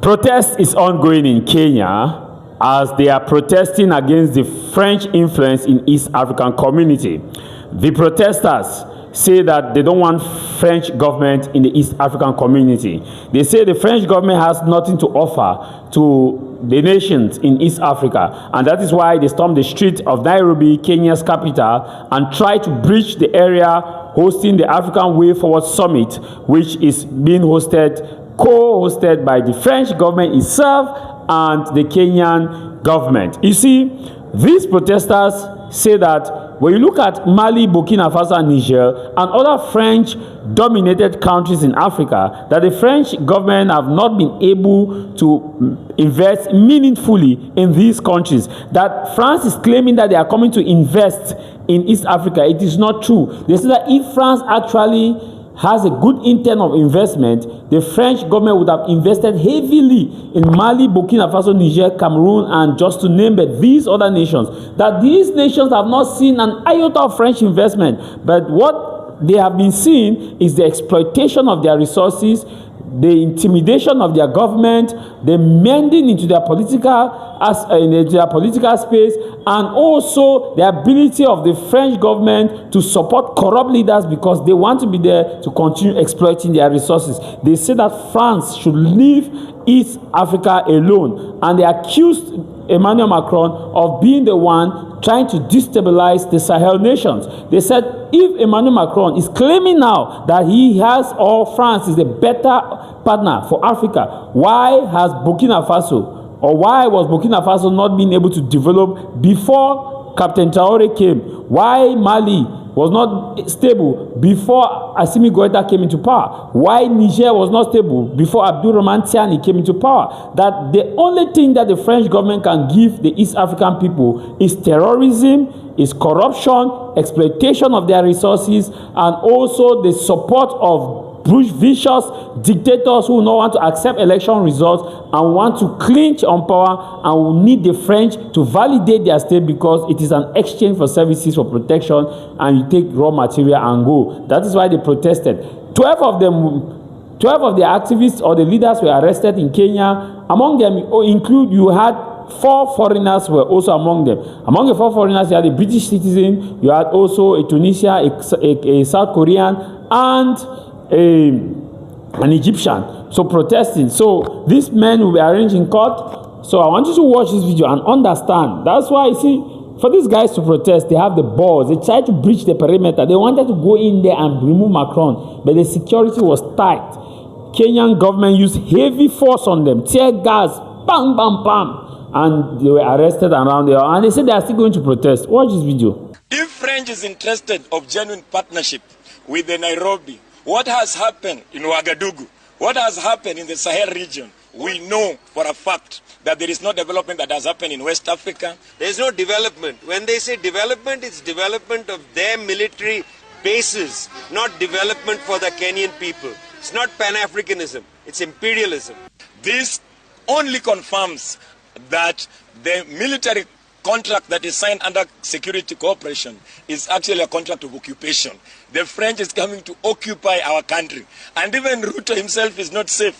Protest is ongoing in Kenya as they are protesting against the French influence in East African community. The protesters say that they don't want French government in the East African community. They say the French government has nothing to offer to the nations in East Africa, and that is why they stormed the streets of Nairobi, Kenya's capital, and try to breach the area hosting the African Way Forward Summit, which is being co-hosted by the French government itself and the Kenyan government. You see, these protesters say that when you look at Mali, Burkina Faso, and Niger, and other French-dominated countries in Africa, that the French government have not been able to invest meaningfully in these countries. That France is claiming that they are coming to invest in East Africa. It is not true. They say that if France actually has a good intent of investment, the French government would have invested heavily in Mali, Burkina Faso, Niger, Cameroon, and just to name it, these other nations. That these nations have not seen an iota of French investment, but what they have been seeing is the exploitation of their resources, the intimidation of their government, the mending into their political space, and also the ability of the French government to support corrupt leaders because they want to be there to continue exploiting their resources. They say that France should leave East Africa alone, and they accused Emmanuel Macron of being the one trying to destabilize the Sahel nations. They said if Emmanuel Macron is claiming now that he has, or France is a better partner for Africa, why has Burkina Faso, or why was Burkina Faso not being able to develop before Captain Traoré came? Why Mali was not stable before Assimi Goïta came into power? Why Niger was not stable before Abdurrahman Tiani came into power? That the only thing that the French government can give the East African people is terrorism, is corruption, exploitation of their resources, and also the support of vicious dictators who don't want to accept election results and want to clinch on power and will need the French to validate their state because it is an exchange for services, for protection, and you take raw material and go. That is why they protested. 12 of the activists or the leaders were arrested in Kenya. Among them, you had 4 foreigners were also among them. Among the 4 foreigners, you had a British citizen, you had also a Tunisian, a South Korean, and an Egyptian, so protesting. So these men will be arranged in court. So I want you to watch this video and understand. That's why you see, for these guys to protest, they have the balls. They tried to breach the perimeter. They wanted to go in there and remove Macron, but the security was tight. Kenyan government used heavy force on them, tear gas, bam, bam, bam, and they were arrested around there. And they said they are still going to protest. Watch this video. If French is interested of genuine partnership with the Nairobi, what has happened in Ouagadougou, what has happened in the Sahel region, we know for a fact that there is no development that has happened in West Africa. There is no development. When they say development, it's development of their military bases, not development for the Kenyan people. It's not Pan-Africanism, it's imperialism. This only confirms that the military contract that is signed under security cooperation is actually a contract of occupation. The French is coming to occupy our country. And even Ruto himself is not safe.